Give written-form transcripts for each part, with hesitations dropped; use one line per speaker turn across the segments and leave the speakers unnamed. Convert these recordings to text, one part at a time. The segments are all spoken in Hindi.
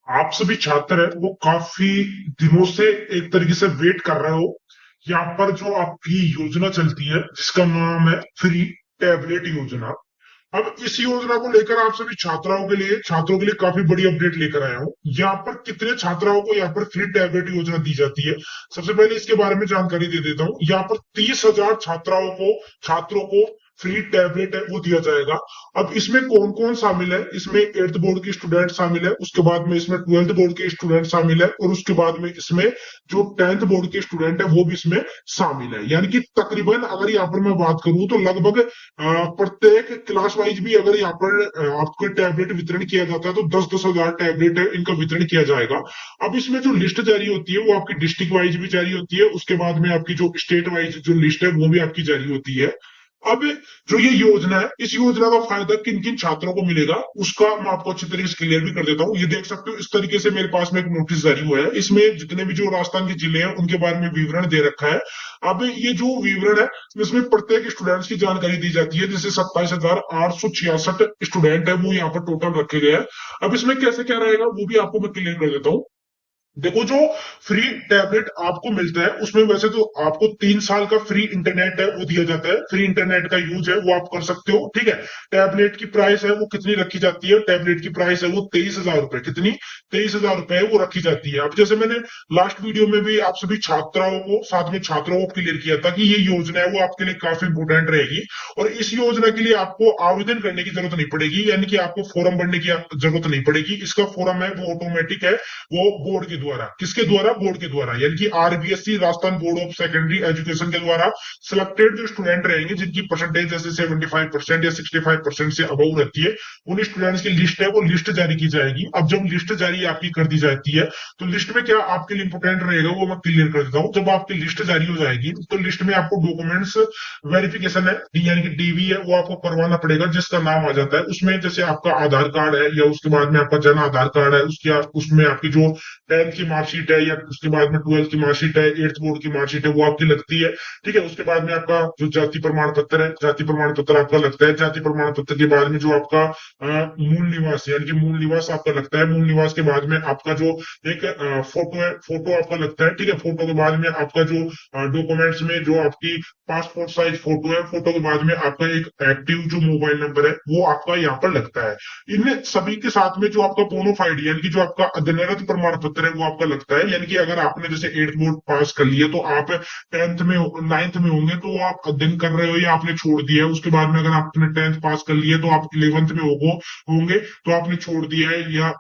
आप सभी छात्र हैं वो काफी दिनों से एक तरीके से वेट कर रहे हो। यहाँ पर जो आपकी योजना चलती है जिसका नाम है फ्री टैबलेट योजना। अब इस योजना को लेकर आप सभी छात्रों के लिए काफी बड़ी अपडेट लेकर आया हूँ। यहाँ पर कितने छात्राओं को यहाँ पर फ्री टैबलेट योजना दी जाती है, सबसे पहले इसके बारे में जानकारी दे देता हूँ। यहाँ पर 30,000 छात्रों को फ्री टैबलेट है वो दिया जाएगा। अब इसमें कौन कौन शामिल है, इसमें 8th बोर्ड के स्टूडेंट शामिल है, उसके बाद में इसमें 12th बोर्ड के स्टूडेंट शामिल है, और उसके बाद में इसमें जो 10th बोर्ड के स्टूडेंट है वो भी इसमें शामिल है। यानी कि तकरीबन अगर यहाँ पर मैं बात करूं तो लगभग प्रत्येक क्लास वाइज भी अगर यहाँ पर आपको टैबलेट वितरण किया जाता है तो 10-10 हजार टैबलेट है इनका वितरण किया जाएगा। अब इसमें जो लिस्ट जारी होती है वो आपकी डिस्ट्रिक्ट वाइज भी जारी होती है, उसके बाद में आपकी जो स्टेट वाइज जो लिस्ट है वो भी आपकी जारी होती है। अब जो ये योजना है, इस योजना का फायदा किन किन छात्रों को मिलेगा उसका मैं आपको अच्छी तरीके से क्लियर भी कर देता हूँ। ये देख सकते हो इस तरीके से मेरे पास में एक नोटिस जारी हुआ है, इसमें जितने भी जो राजस्थान के जिले हैं उनके बारे में विवरण दे रखा है। अब ये जो विवरण है इसमें प्रत्येक स्टूडेंट्स की जानकारी दी जाती है, जैसे 27,866 स्टूडेंट है वो यहाँ पर टोटल रखे गए हैं। अब इसमें कैसे क्या रहेगा वो भी आपको मैं क्लियर कर देता हूँ। देखो, जो फ्री टैबलेट आपको मिलता है उसमें वैसे तो आपको 3 साल का फ्री इंटरनेट है वो दिया जाता है, फ्री इंटरनेट का यूज है वो आप कर सकते हो, ठीक है। टैबलेट की प्राइस है वो कितनी रखी जाती है, टैबलेट की प्राइस है वो 23,000 रुपए, कितनी 23,000 रुपए वो रखी जाती है। अब जैसे मैंने लास्ट वीडियो में भी आप सभी छात्रों को क्लियर किया था कि ये योजना है वो आपके लिए काफी इंपोर्टेंट रहेगी, और इस योजना के लिए आपको आवेदन करने की जरूरत नहीं पड़ेगी, यानी कि आपको फॉर्म भरने की जरूरत नहीं पड़ेगी। इसका फॉर्म है वो ऑटोमेटिक है, वो बोर्ड के द्वारा, किसके द्वारा, बोर्ड के द्वारा, यानी कि RBSC Rajasthan board of secondary education के द्वारा सिलेक्टेड जो स्टूडेंट रहेंगे जिनकी परसेंटेज जैसे 75% या 65% से अबव रहती है, उन स्टूडेंट्स की लिस्ट है वो लिस्ट जारी की जाएगी। अब जब लिस्ट जारी आपकी कर दी जाती है तो लिस्ट में क्या आपके लिए इंपोर्टेंट रहेगा वो मैं क्लियर कर देता हूँ। जब आपकी लिस्ट जारी हो जाएगी तो लिस्ट में आपको डॉक्यूमेंट्स वेरिफिकेशन है, यानी कि डीवी है वो आपको करवाना पड़ेगा, जिसका नाम आ जाता है उसमें, जैसे आपका आधार कार्ड है या उसके बाद में आपका जन आधार कार्ड है, उसमें आपकी जो 10th की मार्कशीट है या उसके बाद में 12th की मार्कशीट है, 8th बोर्ड की मार्कशीट है वो आपकी लगती है, ठीक है। उसके बाद में आपका जो जाति प्रमाण पत्र है, जाति प्रमाण पत्र आपका लगता है। जाति प्रमाण पत्र के बाद में जो आपका मूल निवास, यानी कि मूल निवास आपका लगता है। मूल निवास के बाद में आपका जो एक फोटो है, फोटो आपका लगता है, ठीक है। फोटो के बाद में आपका जो डॉक्यूमेंट्स में जो आपकी पासपोर्ट साइज फोटो है, फोटो के बाद में आपका एक एक्टिव जो मोबाइल नंबर है वो आपका यहाँ पर लगता है। इन सभी के साथ में जो आपका बोनोफाइड यानी कि जो आपका अध्ययनरत प्रमाण पत्र है वो आपका लगता है, यानी कि अगर आपने जैसे 8th बोर्ड पास कर लिया तो आप 9th में होंगे तो आप अध्ययन कर रहे हो या आपने छोड़ दिया है। उसके बाद में अगर आपने 10th पास कर लिया तो आप 11th में होंगे तो आपने छोड़ दिया है या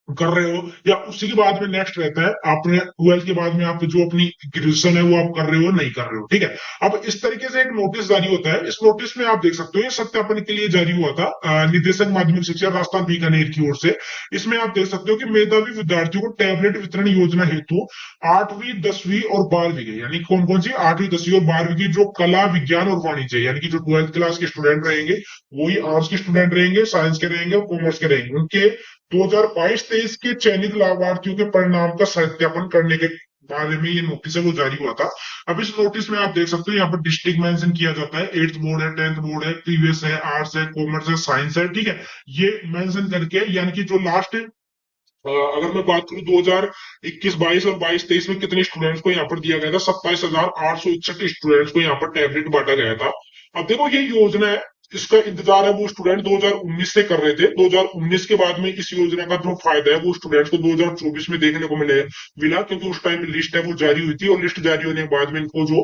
कर रहे हो, या उसी के बाद में नेक्स्ट रहता है आपने 12th के बाद में आप जो अपनी ग्रेजुएशन है वो आप कर रहे हो नहीं कर रहे हो, ठीक है। अब इस तरीके से एक नोटिस जारी होता है, इस नोटिस में आप देख सकते हो ये सत्यापन के लिए जारी हुआ था निदेशक माध्यमिक शिक्षा राजस्थान बीकानेर की ओर से। इसमें आप देख सकते हो कि मेधावी विद्यार्थियों को टैबलेट वितरण योजना हेतु 8वीं 10वीं और 12वीं के, यानी कौन कौन सी 8वीं 10वीं और 12वीं की जो कला विज्ञान और वाणिज्य, यानी कि जो 12th क्लास के स्टूडेंट रहेंगे वही आर्ट्स के स्टूडेंट रहेंगे, साइंस के रहेंगे और कॉमर्स के रहेंगे, उनके 2022-23 के चयनित लाभार्थियों के परिणाम का सत्यापन करने के बारे में ये नोटिस है वो जारी हुआ था। अब इस नोटिस में आप देख सकते हो यहाँ पर डिस्ट्रिक्ट मेंशन किया जाता है, 8th बोर्ड है, 10th बोर्ड है, प्रीवियस है, आर्ट्स है, कॉमर्स है, साइंस है, ठीक है। ये मेंशन करके, यानी कि जो लास्ट अगर मैं बात करूं 2021-22 और 22-23 में कितने स्टूडेंट्स को यहाँ पर दिया गया था, 27,861 स्टूडेंट्स को यहाँ पर टैबलेट बांटा गया था। अब देखो ये योजना है, इसका इंतजार है वो स्टूडेंट 2019 से कर रहे थे। 2019 के बाद में इस योजना का जो फायदा है वो स्टूडेंट्स को 2024 में देखने को मिला, क्योंकि उस टाइम लिस्ट है वो जारी हुई थी और लिस्ट जारी होने के बाद में इनको जो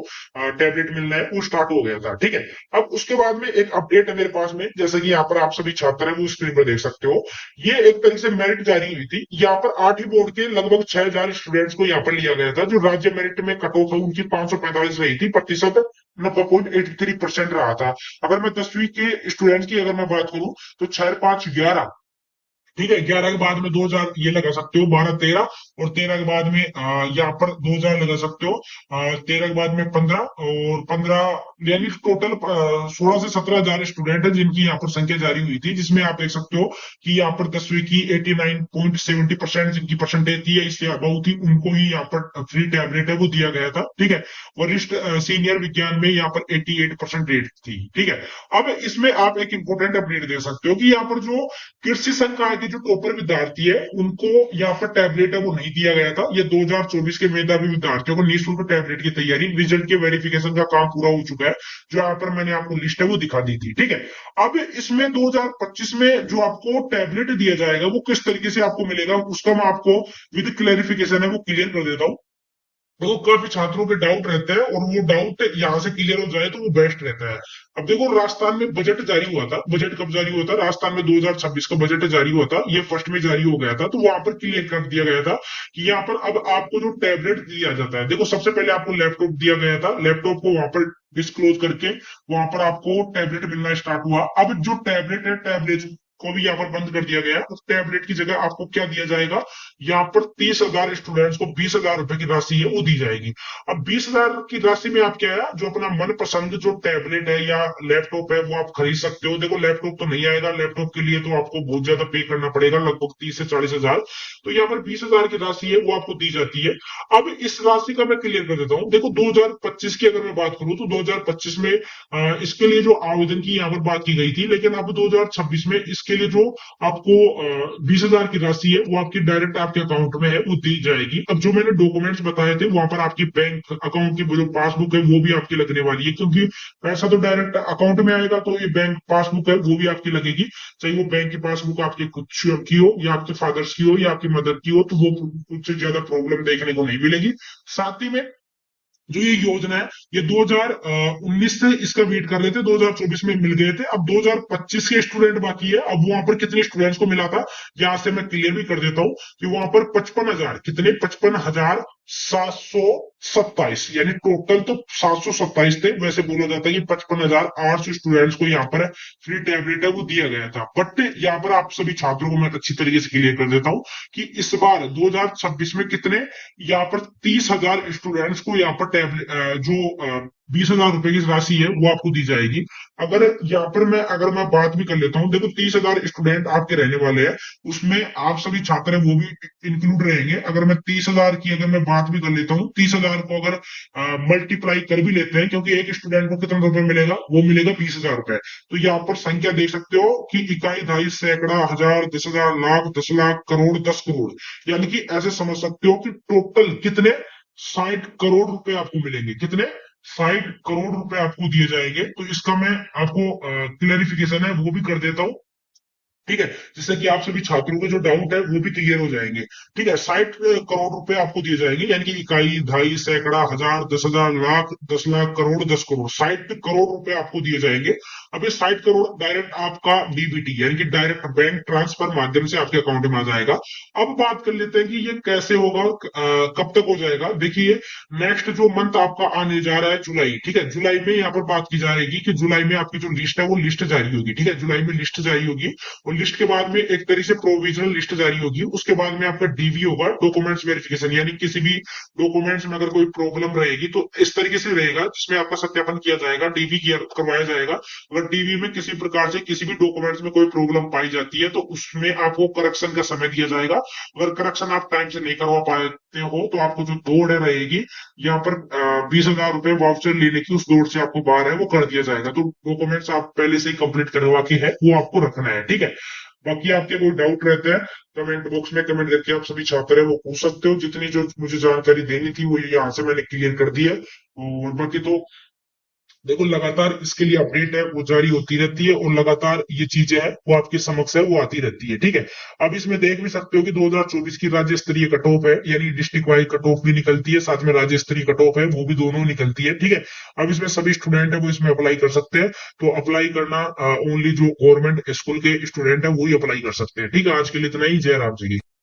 टैबलेट मिलना है वो स्टार्ट हो गया था, ठीक है। अब उसके बाद में एक अपडेट है मेरे पास में, जैसे कि यहाँ पर आप सभी छात्र हैं वो स्क्रीन पर देख सकते हो। ये एक तरीके से मेरिट जारी हुई थी, यहाँ पर 8वीं बोर्ड के लगभग 6,000 स्टूडेंट्स को यहाँ पर लिया गया था। जो राज्य मेरिट में कट ऑफ है उनकी 545 रही थी, प्रतिशत 90.83% रहा था। अगर मैं 10वीं के स्टूडेंट्स की अगर मैं बात करूं तो 4 5 11, ठीक है, 11 के बाद में 2000 ये लगा सकते हो, 12 13 और 13 के बाद में यहाँ पर 2000 लगा सकते हो, 13 के बाद में 15, और 15 यानी टोटल 16 से 17 हजार स्टूडेंट है जिनकी यहाँ पर संख्या जारी हुई थी, जिसमें आप देख सकते हो कि यहाँ पर 10वीं की 89.70% जिनकी परसेंटेज थी या इससे अबाउ थी, उनको ही यहाँ पर फ्री टैबलेट है वो दिया गया था। ठीक है, वरिष्ठ सीनियर विज्ञान में यहाँ पर 88% रेट थी। ठीक है, अब इसमें आप एक इंपॉर्टेंट अपडेट दे सकते हो कि यहाँ पर जो कृषि संकाय के जो टॉपर विद्यार्थी है उनको यहाँ पर टैबलेट है वो नहीं दिया गया था। ये 2024 के मेधावी विद्यार्थियों को निःशुल्क टैबलेट की तैयारी, रिजल्ट के वेरिफिकेशन का काम पूरा हो चुका है, जो यहाँ पर मैंने आपको लिस्ट है वो दिखा दी थी। ठीक है, अब इसमें 2025 में जो आपको टैबलेट दिया जाएगा वो किस तरीके से आपको मिलेगा उसका मैं आपको विद क्लेरिफिकेशन है वो क्लियर कर देता हूँ। देखो काफी छात्रों के डाउट रहते हैं और वो डाउट यहाँ से क्लियर हो जाए तो वो बेस्ट रहता है। अब देखो राजस्थान में बजट जारी हुआ था, बजट कब जारी हुआ था, राजस्थान में 2026 का बजट जारी हुआ था, ये फर्स्ट में जारी हो गया था, तो वहां पर क्लियर कर दिया गया था कि यहाँ पर अब आपको जो टैबलेट दिया जाता है, देखो सबसे पहले आपको लैपटॉप दिया गया था, लैपटॉप को वहां पर डिस्क्लोज करके वहां पर आपको टैबलेट मिलना स्टार्ट हुआ। अब जो टैबलेट है, टैबलेट को भी यहाँ पर बंद कर दिया गया। उस टैबलेट की जगह आपको क्या दिया जाएगा, यहाँ पर 30,000 स्टूडेंट्स को 20,000 रुपए की राशि है वो दी जाएगी। अब 20,000 की राशि में आप क्या है, जो अपना मनपसंद जो टैबलेट है या लैपटॉप है वो आप खरीद सकते हो। देखो लैपटॉप तो नहीं आएगा, लैपटॉप के लिए तो आपको बहुत ज्यादा पे करना पड़ेगा, लगभग 30 से 40,000। तो यहाँ पर 20,000 की राशि है वो आपको दी जाती है। अब इस राशि का मैं क्लियर कर देता हूँ। देखो 2025 की अगर मैं बात करूं तो 2025 में इसके लिए जो आवेदन की यहाँ पर बात की गई थी, लेकिन अब 2026 में इसके लिए जो आपको 20,000 की राशि है वो आपकी डायरेक्ट आपके अकाउंट में है वो दी जाएगी। अब जो मैंने डॉक्यूमेंट्स बताए थे वहां पर आपकी बैंक अकाउंट की जो पासबुक है वो भी आपकी लगने वाली है, क्योंकि पैसा तो डायरेक्ट अकाउंट में आएगा, तो ये बैंक पासबुक है वो भी आपकी लगेगी। चाहे वो बैंक की पासबुक आपके कुछ की हो या आपके फादर्स की हो या आपकी मदर की हो, तो वो कुछ ज्यादा प्रॉब्लम देखने को नहीं मिलेगी। साथ ही में जो ये योजना है ये 2019 से इसका वेट कर रहे थे, 2024 में मिल गए थे, अब 2025 के स्टूडेंट बाकी है। अब वहां पर कितने स्टूडेंट्स को मिला था यहां से मैं क्लियर भी कर देता हूं कि वहां पर 55,000 कितने 55,727, यानी टोटल तो 727 थे। वैसे बोला जाता है कि 55,800 स्टूडेंट्स को यहाँ पर फ्री टैबलेट है वो दिया गया था। बट यहाँ पर आप सभी छात्रों को मैं अच्छी तरीके से क्लियर कर देता हूँ कि इस बार 2026 में कितने यहाँ पर 30,000 स्टूडेंट्स को यहाँ पर टैबलेट जो 20,000 रुपए की राशि है वो आपको दी जाएगी। अगर यहाँ पर अगर मैं बात भी कर लेता हूँ, देखो 30,000 स्टूडेंट आपके रहने वाले हैं, उसमें आप सभी छात्र हैं वो भी इंक्लूड रहेंगे। अगर मैं 30,000 की अगर मैं बात भी कर लेता हूँ, 30,000 को अगर मल्टीप्लाई कर भी लेते हैं, क्योंकि एक स्टूडेंट को कितना रुपए मिलेगा, वो मिलेगा 20,000 रुपए। तो यहाँ पर संख्या देख सकते हो कि इकाई, दहाई, सैकड़ा, हजार, 10,000, लाख, 10 लाख, करोड़, 10 करोड़, यानी कि ऐसे समझ सकते हो कि टोटल कितने 60 करोड़ रुपए आपको मिलेंगे, कितने 60 करोड़ रुपए आपको दिए जाएंगे। तो इसका मैं आपको क्लैरिफिकेशन है वो भी कर देता हूँ, ठीक है, जिससे कि आप सभी छात्रों के जो डाउट है वो भी क्लियर हो जाएंगे। ठीक है, 60 करोड़ रुपए आपको दिए जाएंगे, यानी कि इकाई, दहाई, सैकड़ा, हजार, 10,000, लाख, 10 लाख, करोड़, 10 करोड़, 60 करोड़ रुपए आपको दिए जाएंगे। अब ये 60 करोड़ डायरेक्ट आपका डीबीटी यानी कि डायरेक्ट बैंक ट्रांसफर माध्यम से आपके अकाउंट में आ जाएगा। अब बात कर लेते हैं कि ये कैसे होगा, कब तक हो जाएगा। देखिए नेक्स्ट जो मंथ आपका आने जा रहा है जुलाई, ठीक है, जुलाई में यहाँ पर बात की जा रही है कि जुलाई में आपकी जो लिस्ट है वो लिस्ट जारी होगी। ठीक है, जुलाई में लिस्ट जारी होगी और लिस्ट के बाद में एक तरीके से प्रोविजनल लिस्ट जारी होगी। उसके बाद में आपका डीवी होगा, डॉक्यूमेंट्स वेरिफिकेशन, यानी किसी भी डॉक्यूमेंट्स में अगर कोई प्रॉब्लम रहेगी तो इस तरीके से रहेगा जिसमें आपका सत्यापन किया जाएगा, डीवी किया करवाया जाएगा। अगर डीवी में किसी प्रकार से किसी भी डॉक्यूमेंट्स में कोई प्रॉब्लम पाई जाती है तो उसमें आपको करेक्शन का समय दिया जाएगा। अगर करेक्शन आप टाइम से नहीं करवा पाते हो तो आपको जो दौड़ है रहेगी यहाँ पर 20,000 रुपए वाउचर लेने की, उस दौड़ से आपको बाहर है वो कर दिया जाएगा। तो डॉक्यूमेंट्स आप पहले से ही कंप्लीट करवा के है वो आपको रखना है। ठीक है, बाकी आपके कोई डाउट रहता है कमेंट बॉक्स में कमेंट करके आप सभी छात्र है वो पूछ सकते हो। जितनी जो मुझे जानकारी देनी थी वो यहाँ से मैंने क्लियर कर दी है। और बाकी तो देखो लगातार इसके लिए अपडेट है वो जारी होती रहती है और लगातार ये चीजें है वो आपके समक्ष है वो आती रहती है। ठीक है, अब इसमें देख भी सकते हो कि 2024 की राज्य स्तरीय कट ऑफ है, यानी डिस्ट्रिक्ट वाइज कट ऑफ भी निकलती है, साथ में राज्य स्तरीय कट ऑफ है वो भी दोनों निकलती है। ठीक है, अब इसमें सभी स्टूडेंट है वो इसमें अप्लाई कर सकते हैं। तो अप्लाई करना ओनली जो गवर्नमेंट स्कूल के स्टूडेंट है वो ही अप्लाई कर सकते हैं। ठीक है, आज के लिए इतना ही। जय राम जी की।